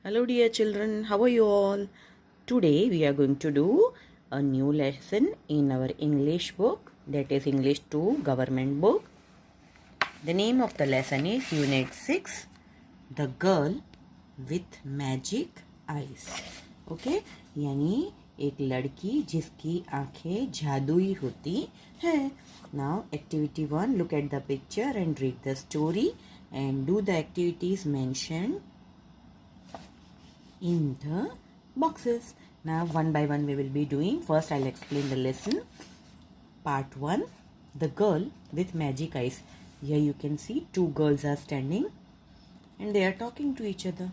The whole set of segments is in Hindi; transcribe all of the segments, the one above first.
Hello, dear children. How are you all? Today we are going to do a new lesson in our English book, that is English 2 Government book. The name of the lesson is Unit 6, The Girl with Magic Eyes. Okay, यानी एक लड़की जिसकी आंखें जादुई होती हैं. Now activity 1, look at the picture and read the story and do the activities mentioned in the boxes. Now one by one we will be doing. First I'll explain the lesson. Part 1, The Girl with Magic Eyes. Here you can see two girls are standing and they are talking to each other.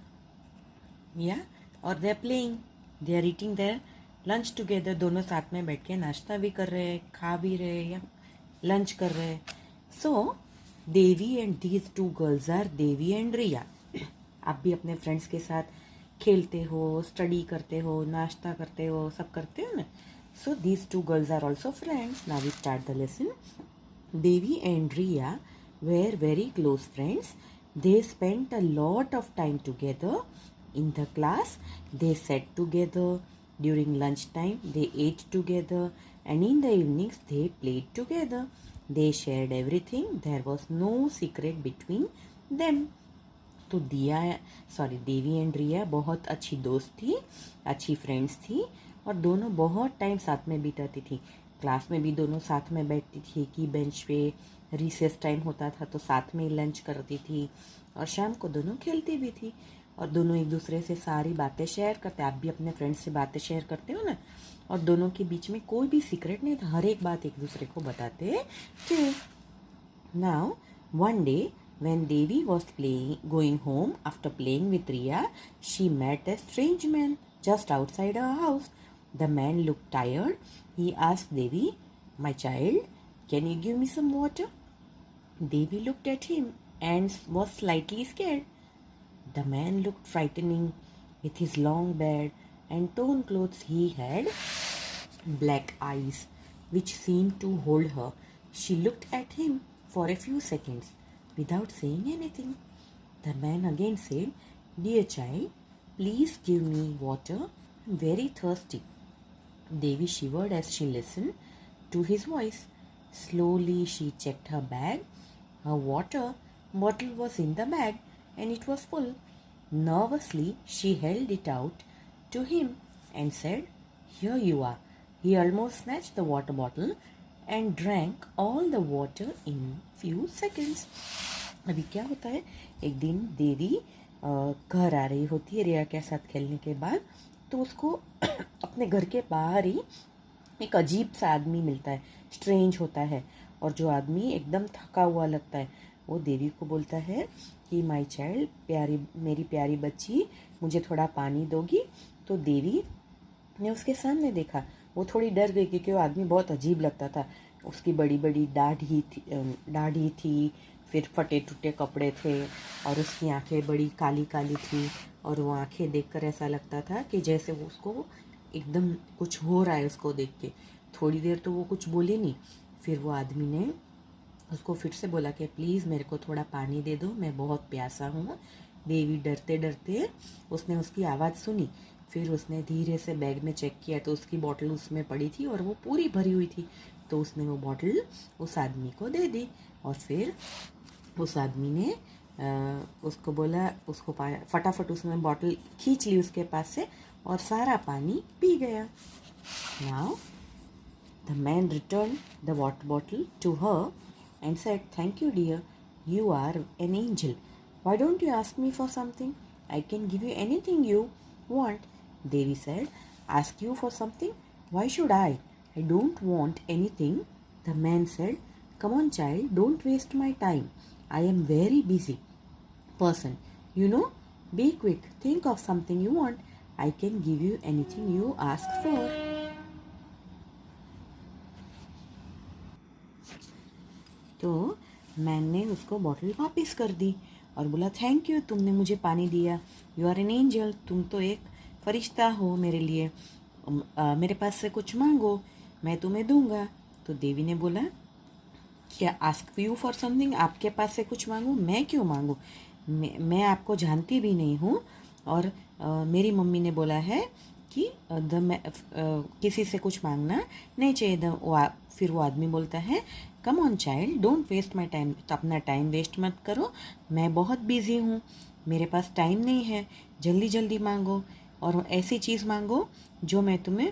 Yeah, or they are playing. They are eating their lunch together. दोनों साथ में बैठ के नाश्ता भी कर रहे हैं, खा भी रहे हैं या लंच कर रहे हैं. So Devi and these two girls are Devi and रिया. आप भी अपने फ्रेंड्स के साथ खेलते हो, स्टडी करते हो, नाश्ता करते हो, सब करते हो ना. So these two girls are also friends. Now we start the lesson. Devi and Riya were very close friends. They spent a lot of time together. In the class, they sat together. During lunchtime, they ate together. And in the evenings, they played together. They shared everything. There was no secret between them. तो देवी एंड रिया बहुत अच्छी दोस्त थी, अच्छी फ्रेंड्स थी और दोनों बहुत टाइम साथ में बिताती थी. क्लास में भी दोनों साथ में बैठती थी कि बेंच पे. रिसेस टाइम होता था तो साथ में लंच करती थी और शाम को दोनों खेलती भी थी और दोनों एक दूसरे से सारी बातें शेयर करते. आप भी अपने फ्रेंड्स से बातें शेयर करते हो ना. और दोनों के बीच में कोई भी सीक्रेट नहीं था, हर एक बात एक दूसरे को बताते थे. Now one day when Devi was going home after playing with Riya, she met a strange man just outside her house. The man looked tired. He asked Devi, "My child, can you give me some water?" Devi looked at him and was slightly scared. The man looked frightening with his long beard and torn clothes. He had black eyes which seemed to hold her. She looked at him for a few seconds without saying anything. The man again said, "Dear child, please give me water. I'm very thirsty." Devi shivered as she listened to his voice. Slowly she checked her bag. Her water bottle was in the bag and it was full. Nervously she held it out to him and said, "Here you are." He almost snatched the water bottle and drank all the water in few seconds. अभी क्या होता है, एक दिन देवी घर आ रही होती है रिया के साथ खेलने के बाद. तो उसको अपने घर के बाहर ही एक अजीब सा आदमी मिलता है. स्ट्रेंज होता है और जो आदमी एकदम थका हुआ लगता है. वो देवी को बोलता है कि माय चाइल्ड, मेरी प्यारी बच्ची, मुझे थोड़ा पानी दोगी. तो देवी ने उसके सामने देखा. वो थोड़ी डर गई क्योंकि वो आदमी बहुत अजीब लगता था. उसकी बड़ी बड़ी दाढ़ी थी, फिर फटे टूटे कपड़े थे और उसकी आंखें बड़ी काली काली थी. और वो आंखें देखकर ऐसा लगता था कि जैसे वो उसको एकदम कुछ हो रहा है उसको देख के. थोड़ी देर तो वो कुछ बोली नहीं. फिर वो आदमी ने उसको फिर से बोला कि प्लीज़ मेरे को थोड़ा पानी दे दो, मैं बहुत प्यासा हूँ. देवी डरते डरते उसने उसकी आवाज़ सुनी. फिर उसने धीरे से बैग में चेक किया तो उसकी बोतल उसमें पड़ी थी और वो पूरी भरी हुई थी. तो उसने वो बोतल उस आदमी को दे दी और फिर उस आदमी ने उसको बोला, उसको फटाफट उसने बोतल खींच ली उसके पास से और सारा पानी पी गया. Now the man return the water bottle to her and said, "Thank you, dear. You are an angel. Why don't you ask me for something? I can give you anything you want." Devi said, "Ask you for something? Why should I? I don't want anything." The man said, "Come on, child, don't waste my time. I am very busy person. You know, be quick. Think of something you want. I can give you anything you ask for." तो मैन ने उसको बॉटल वापस कर दी और बोला, "थैंक यू, तुमने मुझे पानी दिया. You are an angel. तुम तो एक फरिश्ता हो मेरे लिए. मेरे पास से कुछ मांगो, मैं तुम्हें दूंगा." तो देवी ने बोला, "क्या आस्क यू फॉर समथिंग? आपके पास से कुछ मांगूँ? मैं क्यों मांगूँ? मैं आपको जानती भी नहीं हूँ और मेरी मम्मी ने बोला है कि किसी से कुछ मांगना नहीं चाहिए। फिर वो आदमी बोलता है, come on child, don't waste my time. तो अपना टाइम वेस्ट मत करो, मैं बहुत बिजी हूँ, मेरे पास टाइम नहीं है, जल्दी जल्दी मांगो और ऐसी चीज़ मांगो जो मैं तुम्हें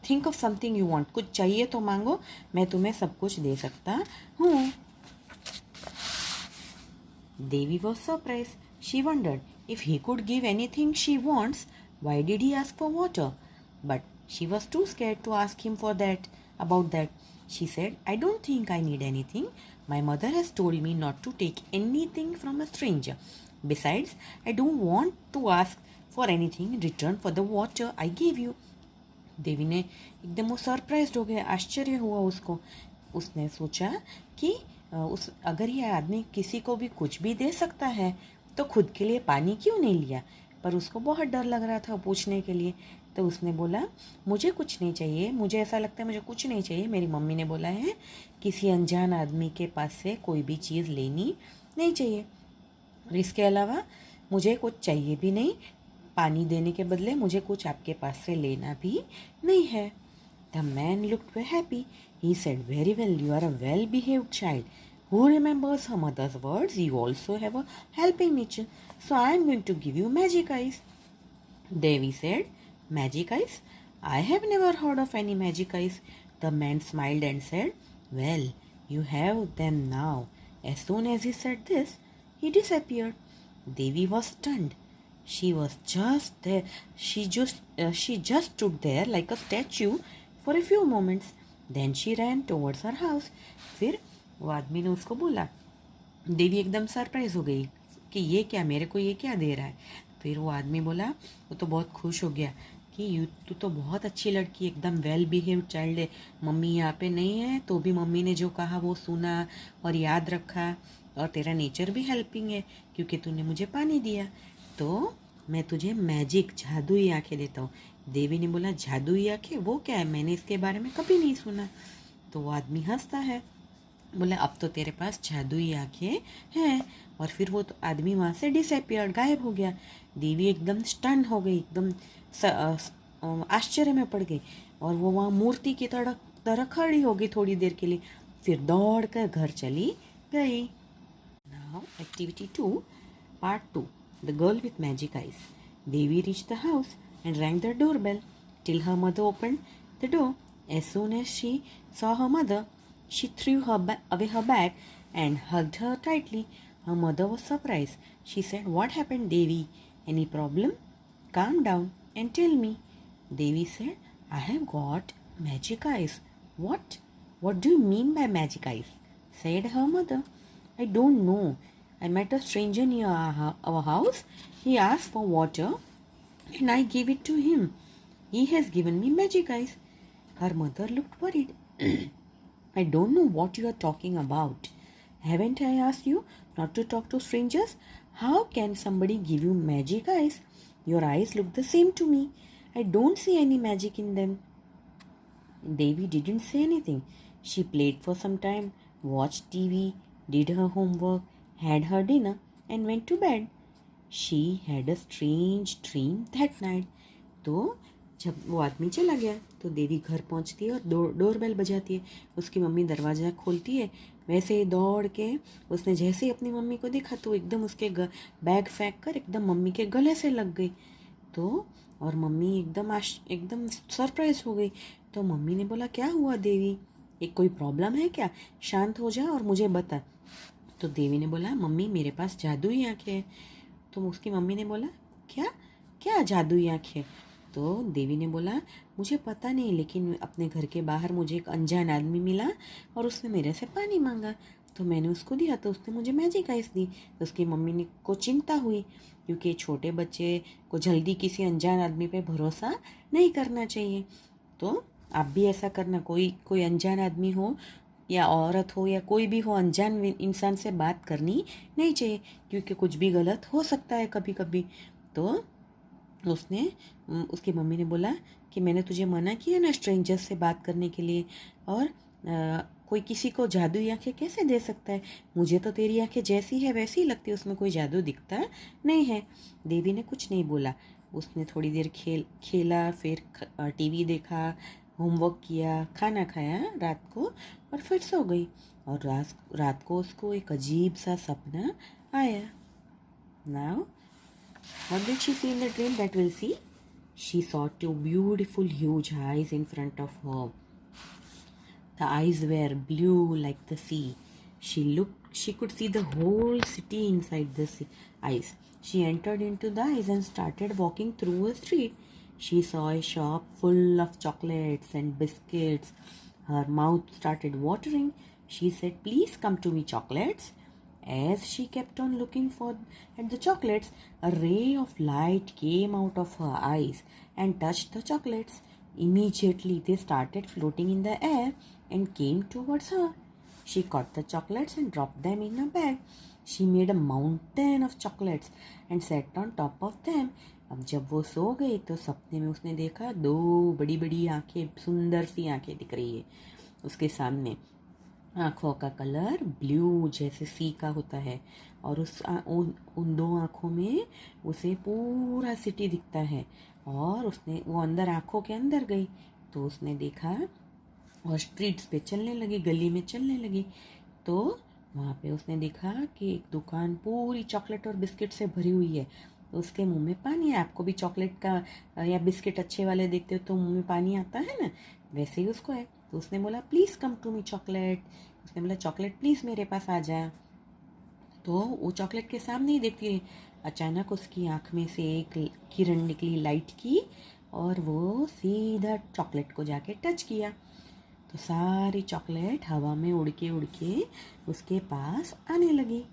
think of something you want. कुछ चाहिए तो मांगो, मैं तुम्हें सब कुछ दे सकता हूँ। Devi was surprised. She wondered if he could give anything she wants, why did he ask for water? But she was too scared to ask him about that. She said, I don't think I need anything. My mother has told me not to take anything from a stranger. Besides, I don't want to ask for anything in return for the water I gave you. देवी ने एकदम वो सरप्राइज हो गया, आश्चर्य हुआ उसको। उसने सोचा कि अगर ये आदमी किसी को भी कुछ भी दे सकता है तो खुद के लिए पानी क्यों नहीं लिया। पर उसको बहुत डर लग रहा था पूछने के लिए। तो उसने बोला, मुझे कुछ नहीं चाहिए, मुझे ऐसा लगता है मुझे कुछ नहीं चाहिए। मेरी मम्मी ने बोला है किसी अनजान आदमी के पास से कोई भी चीज़ लेनी नहीं चाहिए, और इसके अलावा मुझे कुछ चाहिए भी नहीं, पानी देने के बदले मुझे कुछ आपके पास से लेना भी नहीं है। The man looked happy. He said, very well, you are a well-behaved child who remembers her mother's words. You also have a helping nature, so I am going to give you magic eyes. Devi said, magic eyes? I have never heard of any magic eyes. The man smiled and said, well, you have them now. As soon as he said this, he disappeared. Devi was stunned. She was just there. She just stood there like a statue for a few moments. Then she ran towards her house. फिर वो आदमी ने उसको बोला, देवी एकदम सरप्राइज हो गई कि ये क्या, मेरे को ये क्या दे रहा है। फिर वो आदमी बोला, वो तो बहुत खुश हो गया कि तू तो बहुत अच्छी लड़की, एकदम वेल बिहेव्ड चाइल्ड है। मम्मी यहाँ पे नहीं है तो भी मम्मी ने जो कहा वो सुना और याद रखा, और तेरा नेचर भी हेल्पिंग है क्योंकि तूने मुझे पानी दिया। तो मैं तुझे मैजिक, जादुई आंखें देता हूँ। देवी ने बोला, जादुई आंखें, वो क्या है, मैंने इसके बारे में कभी नहीं सुना। तो वो आदमी हंसता है, बोला, अब तो तेरे पास जादुई आंखें हैं। और फिर वो तो आदमी वहाँ से डिसअपियर, गायब हो गया। देवी एकदम स्टन हो गई, एकदम आश्चर्य में पड़ गई, और वो वहाँ मूर्ति की तरह खड़ी हो गई थोड़ी देर के लिए, फिर दौड़ कर घर चली गई। Now activity 2, part 2, The Girl with Magic Eyes. Devi reached the house and rang the doorbell till her mother opened the door. As soon as she saw her mother, she threw away her bag and hugged her tightly. Her mother was surprised. She said, what happened, Devi? Any problem? Calm down and tell me. Devi said, I have got magic eyes. What? What do you mean by magic eyes? Said her mother. I don't know. I met a stranger near our house. He asked for water and I gave it to him. He has given me magic eyes. Her mother looked worried. I don't know what you are talking about. Haven't I asked you not to talk to strangers? How can somebody give you magic eyes? Your eyes look the same to me. I don't see any magic in them. Devi didn't say anything. She played for some time, watched TV, did her homework, had her dinner, and went to bed. She had a strange dream that night. तो जब वो आदमी चला गया तो देवी घर पहुंचती है और डोरबेल बजाती है। उसकी मम्मी दरवाज़ा खोलती है। वैसे ही दौड़ के उसने जैसे ही अपनी मम्मी को देखा तो एकदम उसके बैग फेंक कर एकदम मम्मी के गले से लग गई। तो और मम्मी एकदम सरप्राइज हो गई। तो मम्मी ने बोला, क्या हुआ देवी, एक कोई प्रॉब्लम है क्या, शांत हो जा और मुझे बता। तो देवी ने बोला, मम्मी मेरे पास जादुई आंखें हैं। तो उसकी मम्मी ने बोला, क्या क्या जादुई आंखें। तो देवी ने बोला, मुझे पता नहीं, लेकिन अपने घर के बाहर मुझे एक अनजान आदमी मिला और उसने मेरे से पानी मांगा तो मैंने उसको दिया, तो उसने मुझे मैजिक आइस दी। तो उसकी मम्मी को चिंता हुई क्योंकि छोटे बच्चे को जल्दी किसी अनजान आदमी पे भरोसा नहीं करना चाहिए। तो आप भी ऐसा करना, कोई अनजान आदमी हो या औरत हो या कोई भी हो, अनजान इंसान से बात करनी नहीं चाहिए क्योंकि कुछ भी गलत हो सकता है कभी कभी। तो उसकी मम्मी ने बोला कि मैंने तुझे मना किया ना स्ट्रेंजर्स से बात करने के लिए, और कोई किसी को जादुई आंखें कैसे दे सकता है? मुझे तो तेरी आंखें जैसी है वैसी ही लगती है, उसमें कोई जादू दिखता नहीं है। देवी ने कुछ नहीं बोला। उसने थोड़ी देर खेला, फिर टीवी देखा, होमवर्क किया, खाना खाया रात को और फिर सो गई। और रात को उसको एक अजीब सा सपना आया। Now what did she see in the dream? That we'll see. She saw two beautiful huge eyes in front of her. The eyes were blue like the sea. She could see the whole city inside the eyes. She entered into the eyes and started walking through a street. She saw a shop full of chocolates and biscuits. Her mouth started watering. She said, "Please come to me, chocolates." As she kept on looking at the chocolates, a ray of light came out of her eyes and touched the chocolates. Immediately, they started floating in the air and came towards her. She caught the chocolates and dropped them in a bag. She made a mountain of chocolates and sat on top of them. अब जब वो सो गई तो सपने में उसने देखा दो बड़ी बड़ी आंखें, सुंदर सी आंखें दिख रही है उसके सामने। आँखों का कलर ब्लू जैसे सी का होता है और उन दो आँखों में उसे पूरा सिटी दिखता है। और वो अंदर आँखों के अंदर गई तो उसने देखा और स्ट्रीट्स पे चलने लगी, गली में चलने लगी। तो वहाँ पे उसने देखा कि एक दुकान पूरी चॉकलेट और बिस्किट से भरी हुई है। तो उसके मुंह में पानी है। आपको भी चॉकलेट का या बिस्किट अच्छे वाले देखते हो तो मुंह में पानी आता है ना, वैसे ही उसको है। तो उसने बोला, "please come to me chocolate." उसने बोला, "चॉकलेट प्लीज़ मेरे पास आ जा।" तो वो चॉकलेट के सामने ही देखती रही। अचानक उसकी आँख में से एक किरण निकली लाइट की और वो सीधा चॉकलेट को जाके टच किया। तो सारी चॉकलेट हवा में उड़ के उसके पास आने लगी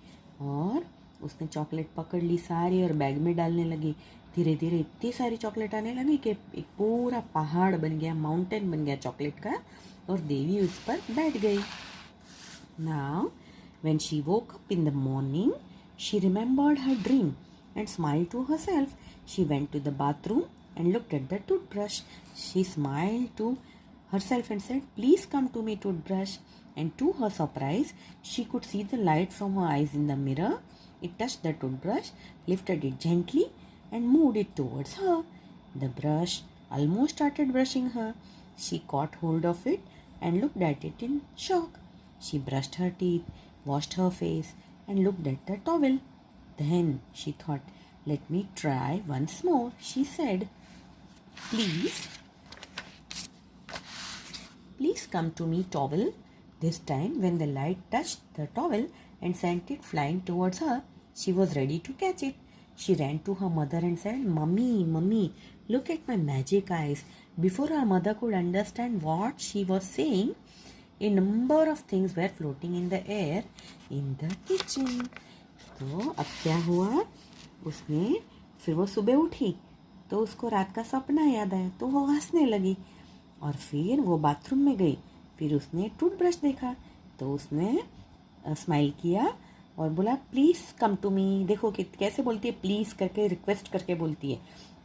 और उसने चॉकलेट पकड़ ली सारी और बैग में डालने लगी। धीरे धीरे इतनी सारी चॉकलेट आने लगी कि एक पूरा पहाड़ बन गया, माउंटेन बन गया चॉकलेट का, और देवी उस पर बैठ गई। Now, when she woke up in the morning, she remembered her dream and smiled to herself. She went to the bathroom and looked at the toothbrush. She smiled to herself and said, "Please come to me, toothbrush." And to her surprise, she could see the light from her eyes in the mirror. It touched the toothbrush, lifted it gently, and moved it towards her. The brush almost started brushing her. She caught hold of it and looked at it in shock. She brushed her teeth, washed her face, and looked at the towel. Then she thought, "Let me try once more," she said. Please come to me, towel." This time, when the light touched the towel and sent it flying towards her, she was ready to catch it. She ran to her mother and said, "Mummy, Mummy, look at my magic eyes." Before her mother could understand what she was saying, a number of things were floating in the air in the kitchen. तो अब क्या हुआ, फिर वो सुबह उठी तो उसको रात का सपना याद आया तो वो हंसने लगी। और फिर वो बाथरूम में गई, फिर उसने टूथब्रश देखा तो उसने स्माइल किया और बोला, "प्लीज़ कम टू मी।" देखो कि कैसे बोलती है, प्लीज़ करके रिक्वेस्ट करके बोलती है,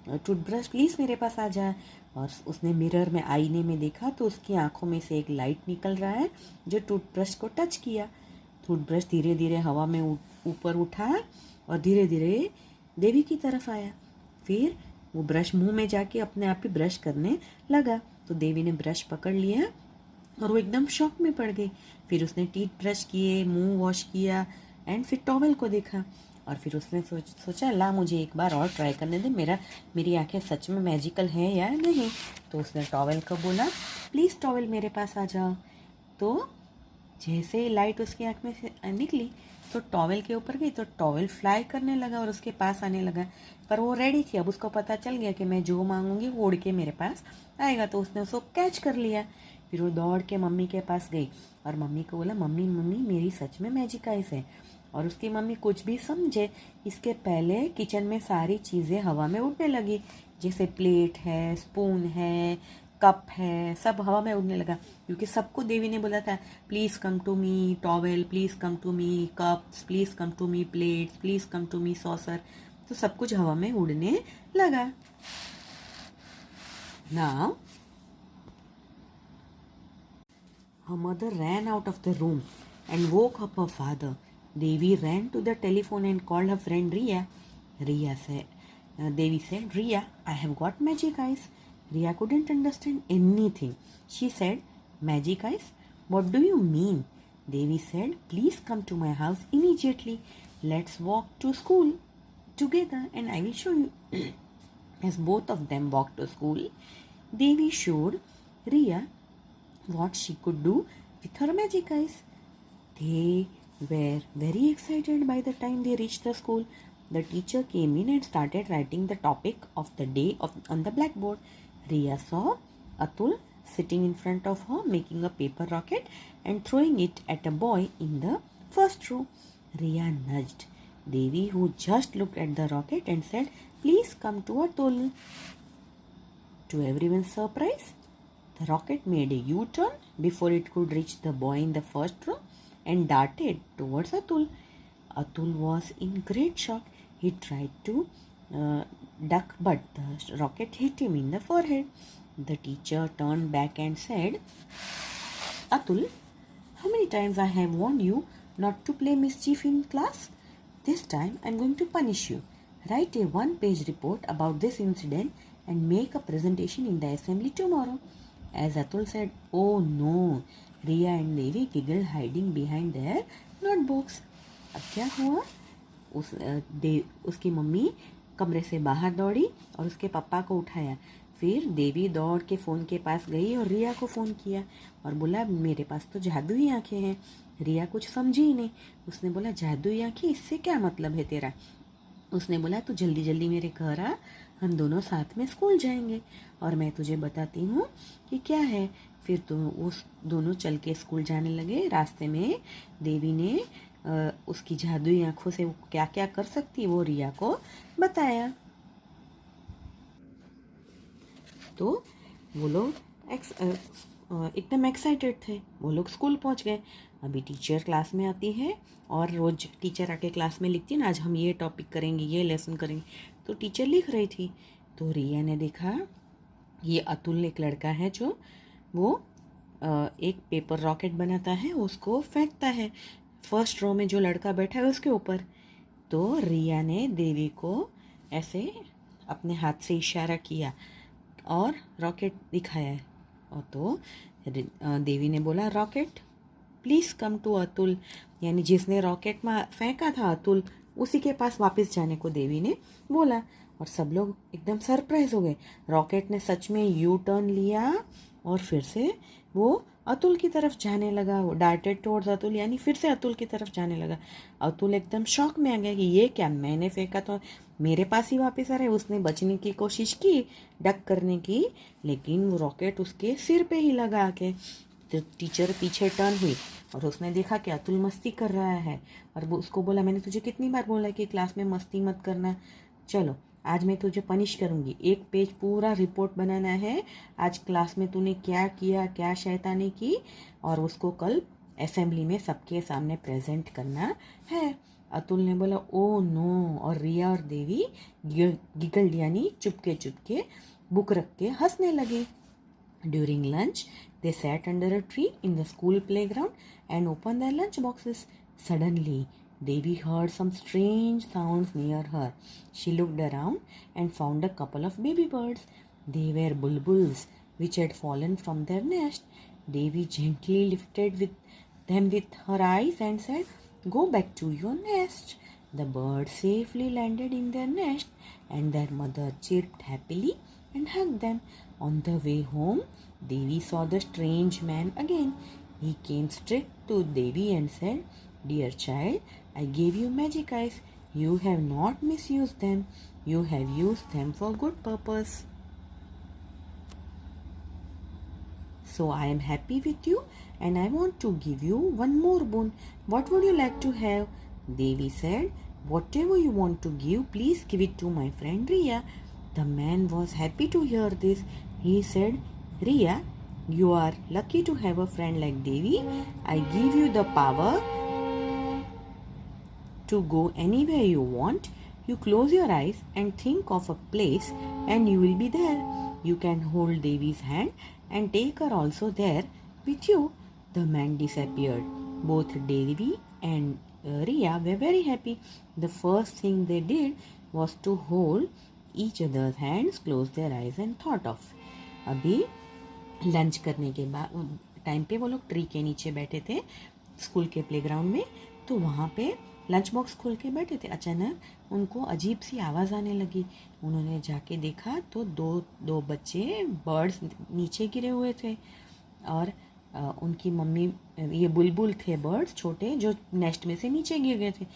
"टूथब्रश प्लीज़ मेरे पास आ जा।" और उसने मिरर में, आईने में देखा तो उसकी आंखों में से एक लाइट निकल रहा है जो टूथब्रश को टच किया। टूथब्रश धीरे धीरे हवा में ऊपर उठा और धीरे धीरे देवी की तरफ आया। फिर वो ब्रश मुंह में जाके अपने आप ही ब्रश करने लगा। तो देवी ने ब्रश पकड़ लिया और वो एकदम शॉक में पड़ गई। फिर उसने टीथ ब्रश किए, मुंह वॉश किया एंड फिर टॉवेल को देखा और फिर उसने सोचा, ला मुझे एक बार और ट्राई करने दे, मेरी आंखें सच में मैजिकल हैं या नहीं। तो उसने टॉवेल को बोला, "प्लीज़ टॉवेल मेरे पास आ जाओ।" तो जैसे ही लाइट उसकी आंख में से निकली तो टॉवेल के ऊपर गई तो टॉवेल फ्लाई करने लगा और उसके पास आने लगा। पर वो रेडी थी, अब उसको पता चल गया कि मैं जो मांगूंगी वो उड़ के मेरे पास आएगा। तो उसने उसको कैच कर लिया। फिर वो दौड़ के मम्मी के पास गई और मम्मी को बोला, "मम्मी मम्मी, मेरी सच में मैजिक आइज है।" और उसकी मम्मी कुछ भी समझे इसके पहले किचन में सारी चीज़ें हवा में उड़ने लगी, जैसे प्लेट है, स्पून है, कप है, सब हवा में उड़ने लगा। क्योंकि सबको देवी ने बोला था, "please come to me towel, please come to me cups, please come to me plates, please come to me saucer." तो सब कुछ हवा में उड़ने लगा। Now Her mother ran out of the room and woke up her father. Devi ran to the telephone and called her friend Riya. Devi said, Riya, I have got magic eyes. Riya couldn't understand anything. She said, magic eyes? What do you mean? Devi said, please come to my house immediately. Let's walk to school together and I will show you. As both of them walked to school, Devi showed Riya what she could do with her magic eyes. They were very excited by the time they reached the school. The teacher came in and started writing the topic of the day on the blackboard. Riya saw Atul sitting in front of her making a paper rocket and throwing it at a boy in the first row. Riya nudged Devi, who just looked at the rocket and said, please come to Atul. To everyone's surprise, the rocket made a U-turn before it could reach the boy in the first row and darted towards Atul. Atul was in great shock. He tried to duck, but the rocket hit him in the forehead. The teacher turned back and said, Atul, how many times I have warned you not to play mischief in class? This time I am going to punish you. Write a one-page report about this incident and make a presentation in the assembly tomorrow. As Atul said, oh no, Riya and Devi giggled hiding behind their notebooks. अब क्या हुआ? उसकी मम्मी कमरे से बाहर दौड़ी और उसके पापा को उठाया. फिर देवी दौड़ के फ़ोन के पास गई और रिया को फ़ोन किया और बोला मेरे पास तो जादुई आंखें हैं. रिया कुछ समझी ही नहीं. उसने बोला जादुई आंखें, इससे क्या मतलब है तेरा? उसने बोला तू जल्दी जल्दी मेरे घर आ, हम दोनों साथ में स्कूल जाएंगे और मैं तुझे बताती हूँ कि क्या है. फिर तो उस दोनों चल के स्कूल जाने लगे. रास्ते में देवी ने उसकी जादुई आंखों से वो क्या क्या कर सकती है वो रिया को बताया. तो वो लोग एकदम एक्साइटेड थे. वो लोग स्कूल पहुंच गए. अभी टीचर क्लास में आती है और रोज़ टीचर आके क्लास में लिखती है ना, आज हम ये टॉपिक करेंगे, ये लेसन करेंगे. तो टीचर लिख रही थी. तो रिया ने देखा ये अतुल एक लड़का है जो वो एक पेपर रॉकेट बनाता है, उसको फेंकता है फर्स्ट रो में जो लड़का बैठा है उसके ऊपर. तो रिया ने देवी को ऐसे अपने हाथ से इशारा किया और रॉकेट दिखाया है. और तो देवी ने बोला rocket please come to Atul, यानी जिसने रॉकेट में फेंका था अतुल उसी के पास वापस जाने को देवी ने बोला. और सब लोग एकदम सरप्राइज हो गए. रॉकेट ने सच में यू टर्न लिया और फिर से वो अतुल की तरफ जाने लगा. वो डार्टेड टुवर्ड्स अतुल, यानी फिर से अतुल की तरफ जाने लगा. अतुल एकदम शॉक में आ गया कि ये क्या, मैंने फेंका तो मेरे पास ही वापस आ रहा है. उसने बचने की कोशिश की, डक करने की, लेकिन वो रॉकेट उसके सिर पे ही लगा के. तो टीचर पीछे टर्न हुई और उसने देखा कि अतुल मस्ती कर रहा है और वो उसको बोला मैंने तुझे कितनी बार बोला कि क्लास में मस्ती मत करना. चलो आज मैं तुझे पनिश करूँगी. 1 पेज पूरा रिपोर्ट बनाना है. आज क्लास में तूने क्या किया, क्या शैतानी की, और उसको कल असेंबली में सबके सामने प्रेजेंट करना है. अतुल ने बोला ओ नो, और रिया और देवी गिगल्ड, यानी चुपके चुपके बुक रख के हंसने लगे. During lunch, they sat under a tree in the school playground and opened their lunch boxes. Suddenly, Devi heard some strange sounds near her. She looked around and found a couple of baby birds. They were bulbuls which had fallen from their nest. Devi gently lifted them with her eyes and said, "Go back to your nest." The birds safely landed in their nest and their mother chirped happily and hugged them. On the way home, Devi saw the strange man again. He came straight to Devi and said, "Dear child, I gave you magic eyes. You have not misused them. You have used them for good purpose. So I am happy with you and I want to give you one more boon. What would you like to have?" Devi said, "Whatever you want to give, please give it to my friend Riya." The man was happy to hear this. He said, "Riya, you are lucky to have a friend like Devi. I give you the power to go anywhere you want. You close your eyes and think of a place and you will be there. You can hold Devi's hand and take her also there with you." The man disappeared. Both Devi and Riya were very happy. The first thing they did was to hold each other's hands, close their eyes and thought of. अभी लंच करने के बाद टाइम पे वो लोग ट्री के नीचे बैठे थे स्कूल के प्लेग्राउंड में, तो वहाँ पे लंच बॉक्स खोल के बैठे थे। अचानक उनको अजीब सी आवाज़ आने लगी। उन्होंने जाके देखा तो दो बच्चे बर्ड्स नीचे गिरे हुए थे और उनकी मम्मी, ये बुलबुल थे बर्ड्स छोटे जो नेस्ट में से नीचे गिर गए थे।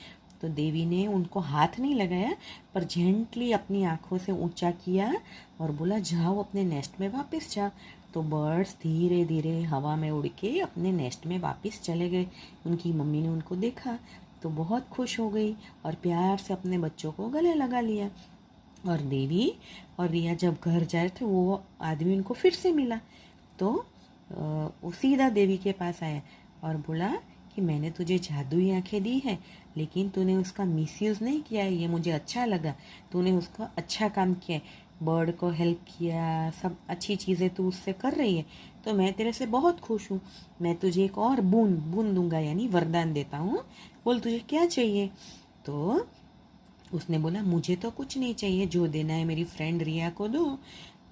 तो देवी ने उनको हाथ नहीं लगाया पर जेंटली अपनी आँखों से ऊंचा किया और बोला जाओ अपने नेस्ट में वापस जाओ। तो बर्ड्स धीरे धीरे हवा में उड़ के अपने नेस्ट में वापस चले गए। उनकी मम्मी ने उनको देखा तो बहुत खुश हो गई और प्यार से अपने बच्चों को गले लगा लिया। और देवी और रिया जब घर जा रहे थे वो आदमी उनको फिर से मिला, तो वो सीधा देवी के पास आया और बोला कि मैंने तुझे जादुई आंखें दी है लेकिन तूने उसका मिसयूज़ नहीं किया है, ये मुझे अच्छा लगा। तूने उसका अच्छा काम किया है, बर्ड को हेल्प किया, सब अच्छी चीज़ें तू उससे कर रही है, तो मैं तेरे से बहुत खुश हूँ। मैं तुझे एक और बूंद दूंगा यानी वरदान देता हूँ, बोल तुझे क्या चाहिए। तो उसने बोला मुझे तो कुछ नहीं चाहिए, जो देना है मेरी फ्रेंड रिया को दो।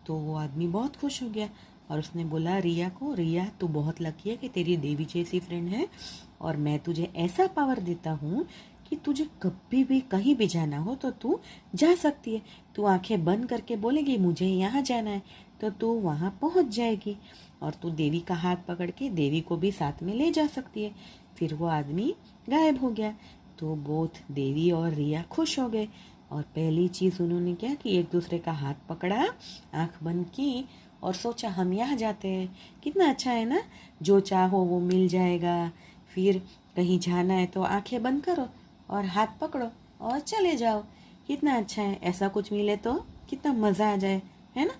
तो वो आदमी बहुत खुश हो गया और उसने बोला रिया को, रिया तू बहुत लकी है कि तेरी देवी जैसी फ्रेंड है और मैं तुझे ऐसा पावर देता हूँ कि तुझे कभी भी कहीं भी जाना हो तो तू जा सकती है। तू आंखें बंद करके बोलेगी मुझे यहाँ जाना है तो तू वहाँ पहुँच जाएगी और तू देवी का हाथ पकड़ के देवी को भी साथ में ले जा सकती है। फिर वो आदमी गायब हो गया। तो बोथ देवी और रिया खुश हो गए और पहली चीज़ उन्होंने क्या कि एक दूसरे का हाथ पकड़ा, आंख बंद की और सोचा हम यहाँ जाते हैं। कितना अच्छा है ना, जो चाहो वो मिल जाएगा। फिर कहीं जाना है तो आंखें बंद करो और हाथ पकड़ो और चले जाओ। कितना अच्छा है, ऐसा कुछ मिले तो कितना मज़ा आ जाए, है ना।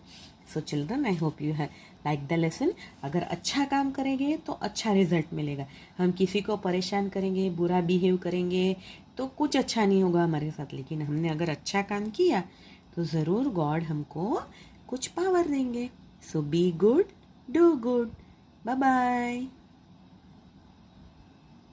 So children, I hope you है लाइक द लेसन। अगर अच्छा काम करेंगे तो अच्छा रिजल्ट मिलेगा। हम किसी को परेशान करेंगे, बुरा बिहेव करेंगे तो कुछ अच्छा नहीं होगा हमारे साथ, लेकिन हमने अगर अच्छा काम किया तो ज़रूर गॉड हमको कुछ पावर देंगे। So be good, do good. Bye bye.